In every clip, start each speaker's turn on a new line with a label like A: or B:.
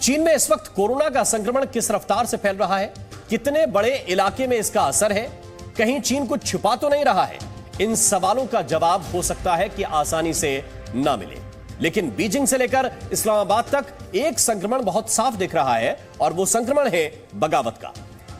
A: चीन में इस वक्त कोरोना का संक्रमण किस रफ्तार से फैल रहा है, कितने बड़े इलाके में इसका असर है, कहीं चीन कुछ छुपा तो नहीं रहा है? इन सवालों का जवाब हो सकता है कि आसानी से ना मिले, लेकिन बीजिंग से लेकर इस्लामाबाद तक एक संक्रमण बहुत साफ दिख रहा है और वो संक्रमण है बगावत का।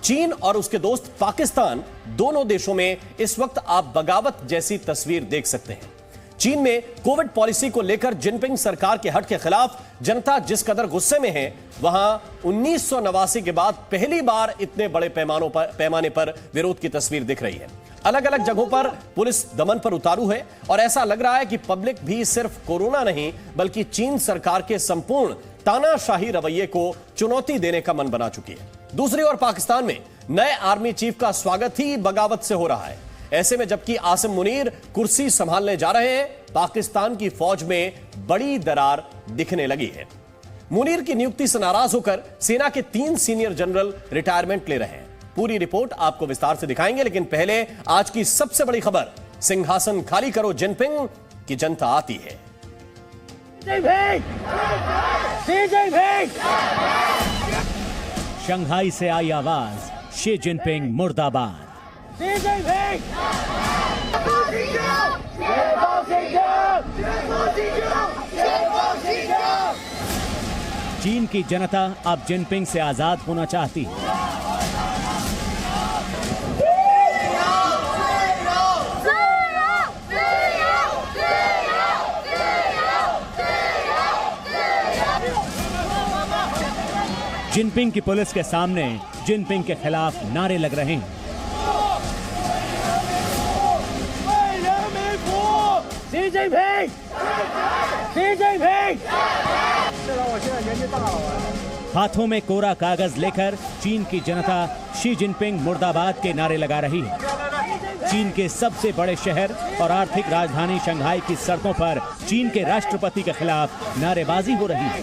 A: चीन और उसके दोस्त पाकिस्तान, दोनों देशों में इस वक्त आप बगावत जैसी तस्वीर देख सकते हैं। चीन में कोविड पॉलिसी को लेकर जिनपिंग सरकार के हट के खिलाफ जनता जिस कदर गुस्से में है, वहां 1989 के बाद पहली बार इतने बड़े पैमाने पर विरोध की तस्वीर दिख रही है। अलग अलग जगहों पर पुलिस दमन पर उतारू है और ऐसा लग रहा है कि पब्लिक भी सिर्फ कोरोना नहीं बल्कि चीन सरकार के संपूर्ण तानाशाही रवैये को चुनौती देने का मन बना चुकी है। दूसरी ओर पाकिस्तान में नए आर्मी चीफ का स्वागत ही बगावत से हो रहा है। ऐसे में जबकि आसिम मुनीर कुर्सी संभालने जा रहे हैं, पाकिस्तान की फौज में बड़ी दरार दिखने लगी है। मुनीर की नियुक्ति से नाराज होकर सेना के 3 सीनियर जनरल रिटायरमेंट ले रहे हैं। पूरी रिपोर्ट आपको विस्तार से दिखाएंगे, लेकिन पहले आज की सबसे बड़ी खबर, सिंहासन खाली करो जिनपिंग की जनता आती है।
B: शंघाई से आई आवाज, शी जिनपिंग मुर्दाबाद। चीन की जनता अब जिनपिंग से आजाद होना चाहती है। जिनपिंग की पुलिस के सामने जिनपिंग के खिलाफ नारे लग रहे हैं। हाथों में कोरा कागज लेकर चीन की जनता शी जिनपिंग मुर्दाबाद के नारे लगा रही है। चीन के सबसे बड़े शहर और आर्थिक राजधानी शंघाई की सड़कों पर चीन के राष्ट्रपति के खिलाफ नारेबाजी हो रही है।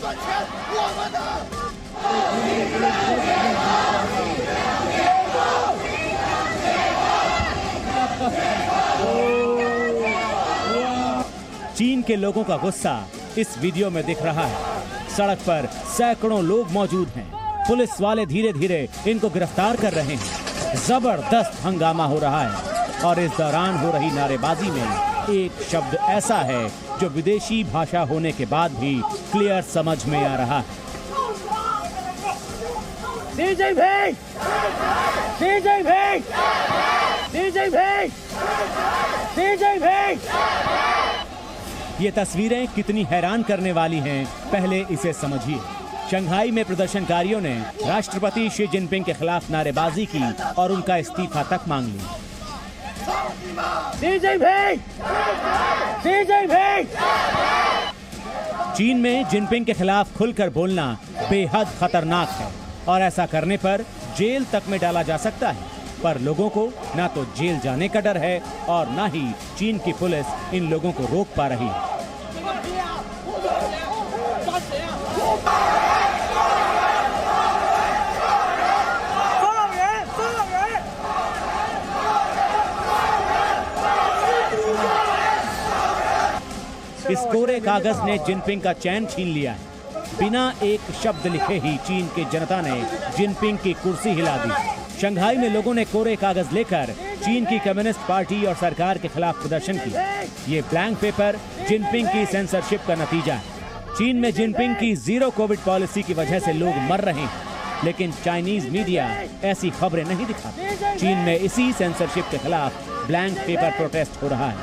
B: चीन के लोगों का गुस्सा इस वीडियो में दिख रहा है। सड़क पर सैकड़ों लोग मौजूद हैं। पुलिस वाले धीरे धीरे इनको गिरफ्तार कर रहे हैं। जबरदस्त हंगामा हो रहा है और इस दौरान हो रही नारेबाजी में एक शब्द ऐसा है जो विदेशी भाषा होने के बाद भी क्लियर समझ में आ रहा है। ये तस्वीरें कितनी हैरान करने वाली हैं, पहले इसे समझिए। शंघाई में प्रदर्शनकारियों ने राष्ट्रपति शी जिनपिंग के खिलाफ नारेबाजी की और उनका इस्तीफा तक मांग लिया। चीन में जिनपिंग के खिलाफ खुलकर बोलना बेहद खतरनाक है और ऐसा करने पर जेल तक में डाला जा सकता है, पर लोगों को ना तो जेल जाने का डर है और ना ही चीन की पुलिस इन लोगों को रोक पा रही है। इस कोरे कागज ने जिनपिंग का चैन छीन लिया है। बिना एक शब्द लिखे ही चीन की जनता ने जिनपिंग की कुर्सी हिला दी। शंघाई में लोगों ने कोरे कागज लेकर चीन की कम्युनिस्ट पार्टी और सरकार के खिलाफ प्रदर्शन किया। ये ब्लैंक पेपर जिनपिंग की सेंसरशिप का नतीजा है। चीन में जिनपिंग की जीरो कोविड पॉलिसी की वजह से लोग मर रहे हैं, लेकिन चाइनीज मीडिया ऐसी खबरें नहीं दिखाती। चीन में इसी सेंसरशिप के खिलाफ ब्लैंक पेपर प्रोटेस्ट हो रहा है।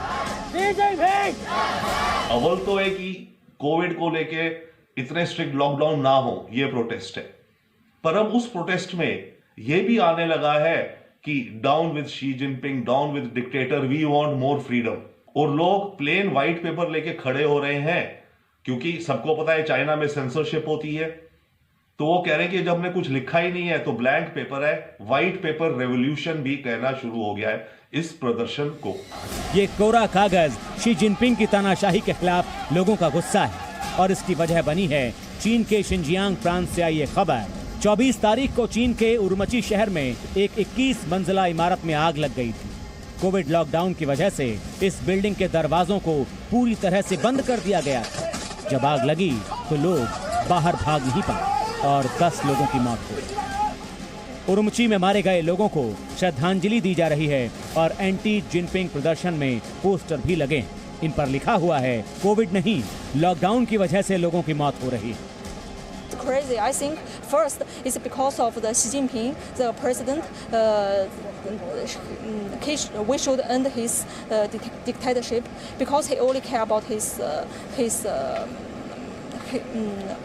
C: अव्वल तो है कि कोविड को लेके इतने स्ट्रिक्ट लॉकडाउन ना हो, ये प्रोटेस्ट है। पर अब उस प्रोटेस्ट में ये भी आने लगा है कि down with Xi Jinping, down with dictator, we want more freedom. और लोग प्लेन व्हाइट पेपर लेके खड़े हो रहे हैं, क्योंकि सबको पता है चाइना में सेंसरशिप होती है। तो वो कह रहे हैं कि जब हमने कुछ लिखा ही नहीं है तो ब्लैंक पेपर है। व्हाइट पेपर रेवोल्यूशन भी कहना शुरू हो गया है इस प्रदर्शन को।
B: ये कोरा कागज शी जिनपिंग की तानाशाही के खिलाफ लोगों का गुस्सा है और इसकी वजह बनी है चीन के शिनजियांग प्रांत से आई ये खबर। 24 तारीख को चीन के उरमची शहर में एक 21 मंजिला इमारत में आग लग गई थी। कोविड लॉकडाउन की वजह से इस बिल्डिंग के दरवाजों को पूरी तरह से बंद कर दिया गया था। जब आग लगी तो लोग बाहर भाग नहीं पाए। और 10 लोगों की मौत हुई। उरुमची में मारे गए लोगों को श्रद्धांजलि दी जा रही है और एंटी जिनपिंग प्रदर्शन में पोस्टर भी लगे हैं। इन पर लिखा हुआ है कोविड नहीं, लॉकडाउन की वजह से लोगों की मौत हो रही है।
D: Crazy. I think first it's because of the Xi Jinping, the president. We should end his dictatorship because he only care about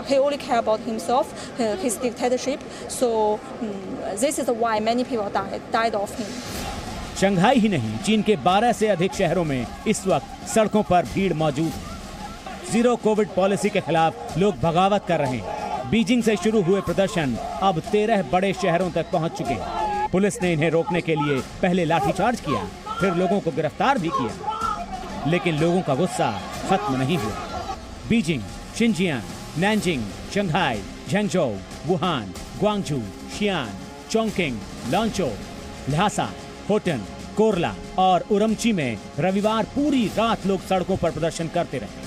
D: he only care about himself, his dictatorship. So this is why many people died of him.
B: Shanghai ही नहीं, चीन के 12 से अधिक शहरों में इस वक्त सड़कों पर भीड़ मौजूद है। जीरो कोविड पॉलिसी के खिलाफ लोग बगावत कर रहे हैं। बीजिंग से शुरू हुए प्रदर्शन अब 13 बड़े शहरों तक पहुंच चुके हैं। पुलिस ने इन्हें रोकने के लिए पहले लाठीचार्ज किया, फिर लोगों को गिरफ्तार भी किया, लेकिन लोगों का गुस्सा खत्म नहीं हुआ। Beijing, Xinjiang, Nanjing, Shanghai, Zhengzhou, Wuhan, Guangzhou, Xian, Chongqing, Lanzhou, Lhasa, Hotan, Korla और उरमची में रविवार पूरी रात लोग सड़कों पर प्रदर्शन करते रहे।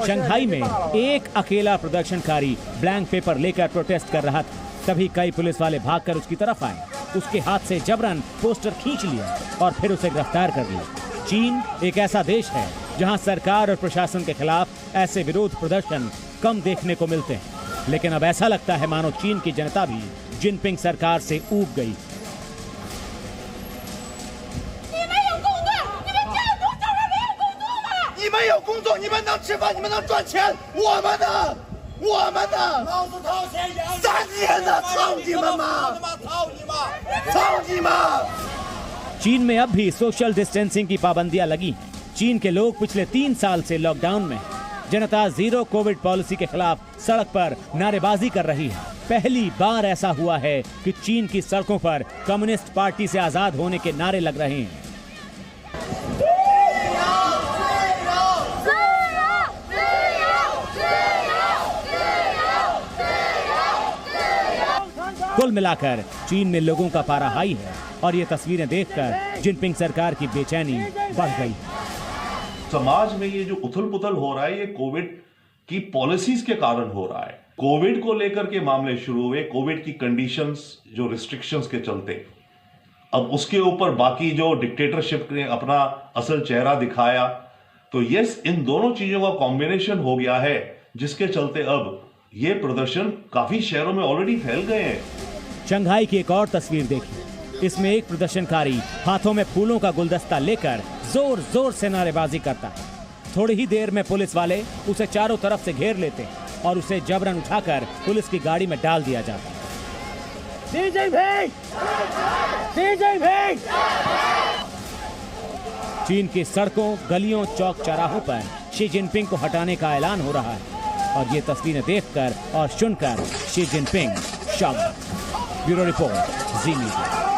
B: शंघाई में एक अकेला प्रदर्शनकारी ब्लैंक पेपर लेकर प्रोटेस्ट कर रहा था। तभी कई पुलिस वाले भागकर उसकी तरफ आए, उसके हाथ से जबरन पोस्टर खींच लिया और फिर उसे गिरफ्तार कर लिया। चीन एक ऐसा देश है जहां सरकार और प्रशासन के खिलाफ ऐसे विरोध प्रदर्शन कम देखने को मिलते हैं, लेकिन अब ऐसा लगता है मानो चीन की जनता भी जिनपिंग सरकार से ऊब गई। चीन में अब भी सोशल डिस्टेंसिंग की पाबंदियां लगी हैं। चीन के लोग पिछले 3 साल से लॉकडाउन में हैं। जनता जीरो कोविड पॉलिसी के खिलाफ सड़क पर नारेबाजी कर रही है। पहली बार ऐसा हुआ है कि चीन की सड़कों पर कम्युनिस्ट पार्टी से आजाद होने के नारे लग रहे हैं। कुल मिलाकर चीन में लोगों का पारा हाई है और ये तस्वीरें देखकर जिनपिंग सरकार की बेचैनी बढ़ गई।
C: समाज में ये जो उथल पुथल हो रहा है, ये कोविड की पॉलिसीज के कारण हो रहा है। कोविड को लेकर के मामले शुरू हुए, कोविड की कंडीशंस जो रिस्ट्रिक्शंस के चलते, अब उसके ऊपर बाकी जो डिक्टेटरशिप ने अपना असल चेहरा दिखाया, तो यस, इन दोनों चीजों का कॉम्बिनेशन हो गया है, जिसके चलते अब ये प्रदर्शन काफी शहरों में ऑलरेडी फैल गए हैं।
B: शंघाई की एक और तस्वीर देखिए, इसमें एक प्रदर्शनकारी हाथों में फूलों का गुलदस्ता लेकर जोर जोर से नारेबाजी करता है। थोड़ी ही देर में पुलिस वाले उसे चारों तरफ से घेर लेते हैं और उसे जबरन उठाकर पुलिस की गाड़ी में डाल दिया जाता है। चीन की सड़कों, गलियों, चौक चौराहों पर शी जिनपिंग को हटाने का ऐलान हो रहा है और ये तस्वीरें देखकर और सुनकर Xi Jinping shocked. Bureau report, Zee media.